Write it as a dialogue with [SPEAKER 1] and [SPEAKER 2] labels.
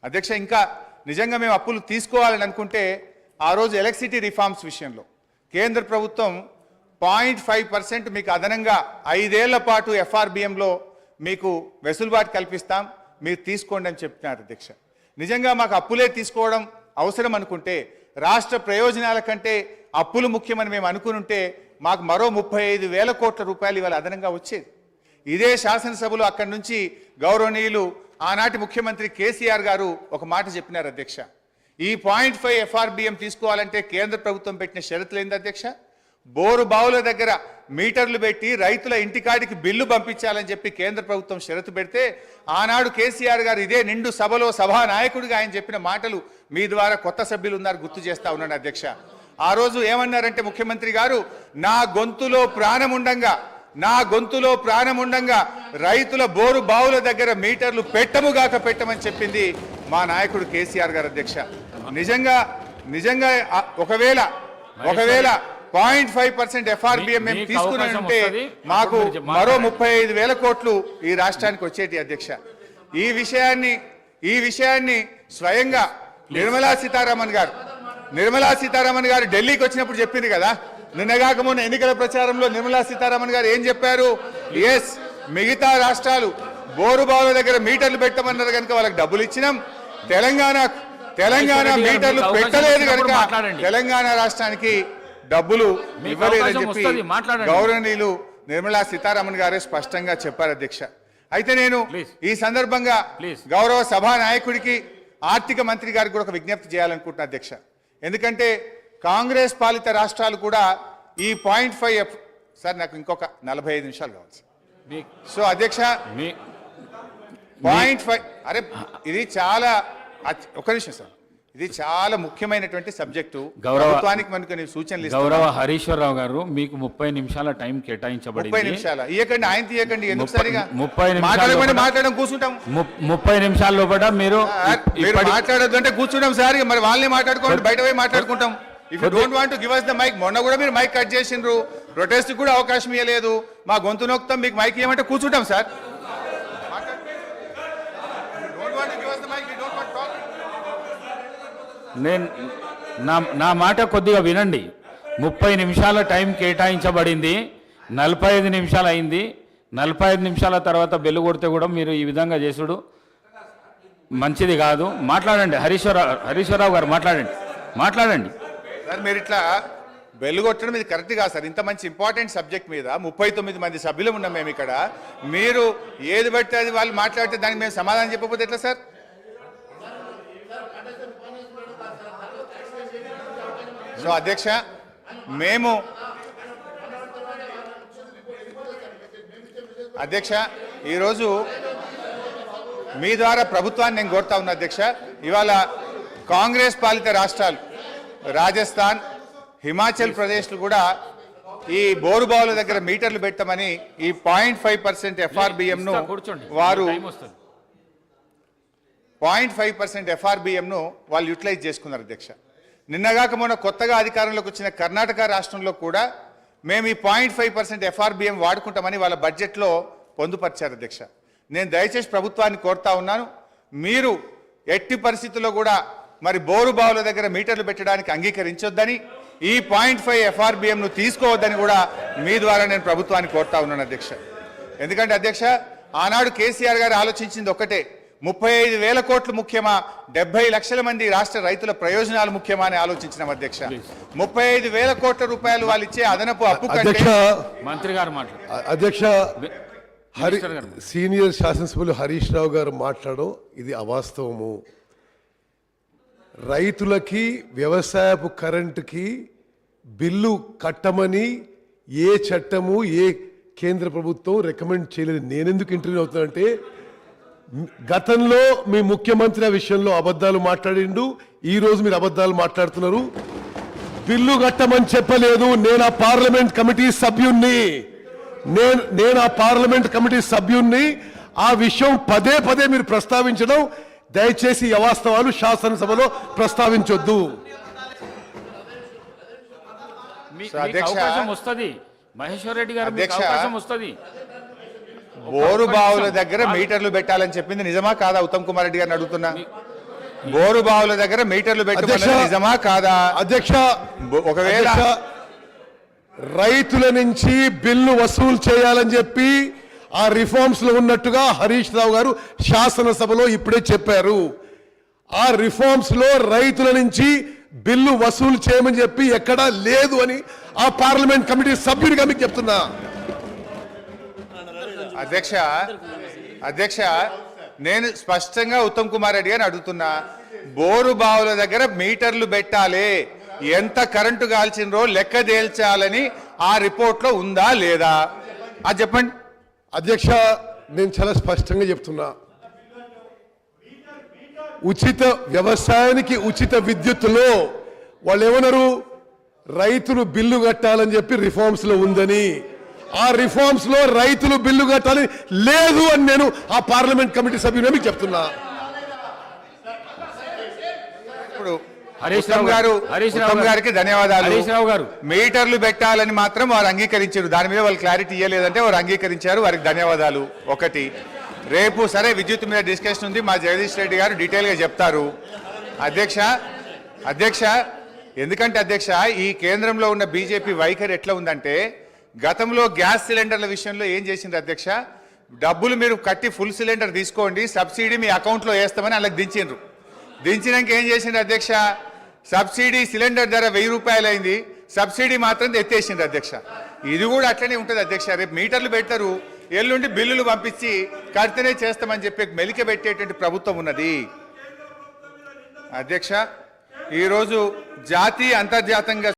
[SPEAKER 1] అధ్యక్ష ఇంకా నిజంగా మేము అప్పులు తీసుకోవాలని అనుకుంటే ఆ రోజు ఎలక్ట్రిసిటీ రిఫార్మ్స్ విషయంలో కేంద్ర ప్రభుత్వం 0.5% మీకు అదనంగా 5 ఏళ్ల పాటు ఎఫ్ఆర్బిఎంలో మీకు వెసులుబాటు కల్పిస్తాం, మీరు తీసుకోండి అని చెప్తున్నారు అధ్యక్ష. నిజంగా మాకు అప్పులే తీసుకోవడం అవసరం అనుకుంటే, రాష్ట్ర ప్రయోజనాల కంటే అప్పులు ముఖ్యమని మేము అనుకునుంటే మాకు మరో 35,000 కోట్ల రూపాయలు ఇవాళ అదనంగా వచ్చేది. ఇదే శాసనసభలో అక్కడి నుంచి గౌరవనీయులు ఆనాటి ముఖ్యమంత్రి కేసీఆర్ గారు ఒక మాట చెప్పినారు అధ్యక్ష. ఈ 0.5 ఎఫ్ఆర్బిఎం తీసుకోవాలంటే కేంద్ర ప్రభుత్వం పెట్టిన షరతులు ఏంది అధ్యక్ష? బోరు బావుల దగ్గర మీటర్లు పెట్టి రైతుల ఇంటికాడికి బిల్లు పంపించాలని చెప్పి కేంద్ర ప్రభుత్వం షరతు పెడితే ఆనాడు కేసీఆర్ గారు ఇదే నిండు సభలో సభానాయకుడిగా ఆయన చెప్పిన మాటలు మీ ద్వారా కొత్త సభ్యులు ఉన్నారు గుర్తు చేస్తా ఉన్నాను అధ్యక్ష. ఆ రోజు ఏమన్నారంటే ముఖ్యమంత్రి గారు, నా గొంతులో ప్రాణముండంగా రైతుల బోరు బావుల దగ్గర మీటర్లు పెట్టమని చెప్పింది మా నాయకుడు కేసీఆర్ గారు అధ్యక్ష. నిజంగా ఒకవేళ 0.5% ఎఫ్ఆర్బిఎం మేము తీసుకుని ఉంటే మాకు మరో 35,000 కోట్లు ఈ రాష్ట్రానికి వచ్చేటి అధ్యక్ష. ఈ విషయాన్ని స్వయంగా నిర్మలా సీతారామన్ గారు ఢిల్లీకి వచ్చినప్పుడు చెప్పింది కదా. నిన్నగాక మొన్న ఎన్నికల ప్రచారంలో నిర్మలా సీతారామన్ గారు ఏం చెప్పారు? ఎస్, మిగతా రాష్ట్రాలు బోరు బావుల దగ్గర మీటర్లు పెట్టమన్నారు కనుక వాళ్ళకి డబ్బులు ఇచ్చినాం, తెలంగాణ మీటర్లు పెట్టలేదు కనుక తెలంగాణ రాష్ట్రానికి డబ్బులు ఇవ్వలేదని చెప్పి గౌరవనీయులు నిర్మలా సీతారామన్ గారే స్పష్టంగా చెప్పారు అధ్యక్ష. అయితే నేను ఈ సందర్భంగా గౌరవ సభా నాయకుడికి ఆర్థిక మంత్రి గారికి కూడా ఒక విజ్ఞప్తి చేయాలనుకుంటున్నా అధ్యక్ష. ఎందుకంటే కాంగ్రెస్ పాలిత రాష్ట్రాలు కూడా ఈ 0.5 సార్ నాకు ఇంకొక 45 నిమిషాలు కావాలి సార్. సో అధ్యక్ష 0.5 అరే ఇది చాలా ఒక నిమిషం సార్, ఇది చాలా ముఖ్యమైనటువంటి సబ్జెక్టు. ప్రభుత్వానికి మనకు సూచనలు
[SPEAKER 2] గౌరవ హరీశ్వరరావు గారు మీకు 30 నిమిషాల టైం కేటాయించబడింది.
[SPEAKER 1] 30 నిమిషాలు ఇవ్వకండి, ఆయన తీయకండి, ఎందుకు సరిగా
[SPEAKER 2] 30
[SPEAKER 1] మాట్లాడడం కూర్చుంటాం.
[SPEAKER 2] 30 నిమిషాల లోపల మీరు
[SPEAKER 1] మాట్లాడద్దు అంటే కూర్చుంటాం సార్. మరి వాళ్ళని మాట్లాడుకోండి, బయట పోయి మాట్లాడుకుంటాం. If you don't want to give us the mic, మొన్న కూడా మీరు మైక్ కట్ చేసిండ్రు, ప్రొటెస్ట్ కూడా అవకాశం ఇవ్వలేదు. మా గొంతు నొక్కుతాం, మీకు మైక్ ఇవ్వమంటే కూర్చుంటాం సార్.
[SPEAKER 2] నేను నా మాట కొద్దిగా వినండి. 30 నిమిషాల టైం కేటాయించబడింది, 45 నిమిషాలు అయింది. 45 నిమిషాల తర్వాత బెల్లు కొడితే కూడా మీరు ఈ విధంగా చేసుడు మంచిది కాదు. మాట్లాడండి హరీశ్వరరావు గారు, మాట్లాడండి
[SPEAKER 1] సార్. మీరు ఇట్లా బెల్లు కొట్టడం ఇది కరెక్ట్ కాదు సార్. ఇంత మంచి ఇంపార్టెంట్ సబ్జెక్ట్ మీద 39 మంది సభ్యులు ఉన్నాం మేము ఇక్కడ. మీరు ఏది బట్టి అది వాళ్ళు మాట్లాడితే దానికి మేము సమాధానం చెప్పకపోతే ఎట్లా సార్? సో అధ్యక్ష, ఈరోజు మీ ద్వారా ప్రభుత్వాన్ని నేను కోరుతా ఉన్నా అధ్యక్ష. ఇవాళ కాంగ్రెస్ పాలిత రాష్ట్రాలు రాజస్థాన్, హిమాచల్ ప్రదేశ్లు కూడా ఈ బోరుబావుల దగ్గర మీటర్లు పెట్టమని ఈ 0.5% ఎఫ్ఆర్బిఎంను వారు 0.5% ఎఫ్ఆర్బిఎంను వాళ్ళు యూటిలైజ్ చేసుకున్నారు అధ్యక్ష. నిన్నగాక మొన్న కొత్తగా అధికారంలోకి వచ్చిన కర్ణాటక రాష్ట్రంలో కూడా మేము ఈ 0.5% ఎఫ్ఆర్బిఎం వాడుకుంటామని వాళ్ళ బడ్జెట్లో పొందుపరిచారు అధ్యక్ష. నేను దయచేసి ప్రభుత్వాన్ని కోరుతా ఉన్నాను, మీరు ఎట్టి పరిస్థితుల్లో కూడా మరి బోరు బావుల దగ్గర మీటర్లు పెట్టడానికి అంగీకరించొద్దని, ఈ 0.5 ఎఫ్ఆర్బిఎంను తీసుకోవద్దని కూడా మీ ద్వారా నేను ప్రభుత్వాన్ని కోరుతా ఉన్నాను అధ్యక్ష. ఎందుకంటే అధ్యక్ష, ఆనాడు కేసీఆర్ గారు ఆలోచించింది ఒకటే, 35,000 కోట్లు ముఖ్యమా, 70 లక్షల మంది రాష్ట్ర రైతుల ప్రయోజనాలు ముఖ్యమా అని ఆలోచించిన అధ్యక్ష. 35,000 కోట్ల రూపాయలు వాళ్ళు ఇచ్చే అదనపు అప్పు
[SPEAKER 2] మంత్రి గారు
[SPEAKER 3] అధ్యక్ష సీనియర్ శాసనసభ్యులు హరీష్ రావు గారు మాట్లాడడం ఇది అవాస్తవము. రైతులకి వ్యవసాయపు కరెంటుకి బిల్లు కట్టమని ఏ చట్టము ఏ కేంద్ర ప్రభుత్వం రికమెండ్ చేయలేదు. నేనెందుకు ఇంటర్వ్యూ అవుతున్నానంటే, గతంలో మీ ముఖ్యమంత్రి విషయంలో అబద్ధాలు మాట్లాడిండు, ఈ రోజు మీరు అబద్ధాలు మాట్లాడుతున్నారు. బిల్లు కట్టమని చెప్పలేదు. నేను ఆ పార్లమెంట్ కమిటీ సభ్యుణ్ణి ఆ విషయం పదే మీరు ప్రస్తావించడం దయచేసి అవాస్తవాలు శాసనసభలో ప్రస్తావించొద్దు.
[SPEAKER 2] అవకాశం వస్తుంది మహేశ్వర్ రెడ్డి గారు, అవకాశం వస్తుంది.
[SPEAKER 1] బోరు బావుల దగ్గర మీటర్లు పెట్టాలని చెప్పింది నిజమా కాదా? ఉత్తమ్ కుమార్ రెడ్డి గారిని అడుగుతున్నా. బోరు బావుల దగ్గర మీటర్లు పెట్టమన్నది నిజమా కాదా?
[SPEAKER 3] అధ్యక్ష,
[SPEAKER 1] ఒకవేళ
[SPEAKER 3] రైతుల నుంచి బిల్లు వసూలు చేయాలని చెప్పి ఆ రిఫార్మ్స్ లో ఉన్నట్టుగా హరీష్ రావు గారు శాసనసభలో ఇప్పుడే చెప్పారు. ఆ రిఫార్మ్స్ లో రైతుల నుంచి బిల్లు వసూలు చేయమని చెప్పి ఎక్కడా లేదు అని ఆ పార్లమెంట్ కమిటీ సభ్యుడిగా మీకు చెప్తున్నా.
[SPEAKER 1] అధ్యక్ష నేను స్పష్టంగా ఉత్తమ్ కుమార్ రెడ్డి గారిని అడుగుతున్నా. బోరు బావుల దగ్గర మీటర్లు పెట్టాలి, ఎంత కరెంటు కాల్చినరో లెక్క తేల్చాలని ఆ రిపోర్ట్ లో ఉందా లేదా అది చెప్పండి.
[SPEAKER 3] అధ్యక్ష, నేను చాలా స్పష్టంగా చెప్తున్నా. ఉచిత వ్యవసాయానికి ఉచిత విద్యుత్తులో వాళ్ళు ఏమన్నారు, రైతులు బిల్లు కట్టాలని చెప్పి రిఫార్మ్స్ లో ఉందని. ఆ రిఫార్మ్స్ లో రైతులు బిల్లు కట్టాలని లేదు అని నేను ఆ పార్లమెంట్ కమిటీ సభ్యులు మీకు చెప్తున్నా.
[SPEAKER 1] ఇప్పుడు ఉత్తమ్ గారికి ధన్యవాదాలు.
[SPEAKER 2] హరీష్ రావు గారు
[SPEAKER 1] మీటర్లు పెట్టాలని మాత్రం వారు అంగీకరించారు. దాని మీద వాళ్ళు క్లారిటీ ఇవ్వలేదంటే వారు అంగీకరించారు, వారికి ధన్యవాదాలు. ఒకటి, రేపు సరే విద్యుత్ మీద డిస్కషన్ ఉంది, మా జగదీష్ రెడ్డి గారు డీటెయిల్ గా చెప్తారు. అధ్యక్ష ఎందుకంటే అధ్యక్ష ఈ కేంద్రంలో ఉన్న బీజేపీ వైఖరి ఎట్లా ఉందంటే, గతంలో గ్యాస్ సిలిండర్ల విషయంలో ఏం చేసింది అధ్యక్ష, డబ్బులు మీరు కట్టి ఫుల్ సిలిండర్ తీసుకోండి, సబ్సిడీ మీ అకౌంట్లో వేస్తామని అలాగ దించిండ్రు. దించినాక ఏం చేసిండ్రు అధ్యక్ష, సబ్సిడీ సిలిండర్ ధర 1000 రూపాయలు అయింది, సబ్సిడీ మాత్రం ఎత్తేసిండ్రు అధ్యక్ష. ఇది కూడా అట్లనే ఉంటుంది అధ్యక్ష. రేపు మీటర్లు పెడతారు, ఎల్లుండి బిల్లులు పంపించి కడితేనే చేస్తామని చెప్పి మెలిక పెట్టేటువంటి ప్రభుత్వం ఉన్నది. అధ్యక్ష ఈరోజు జాతీయ అంతర్జాతీయంగా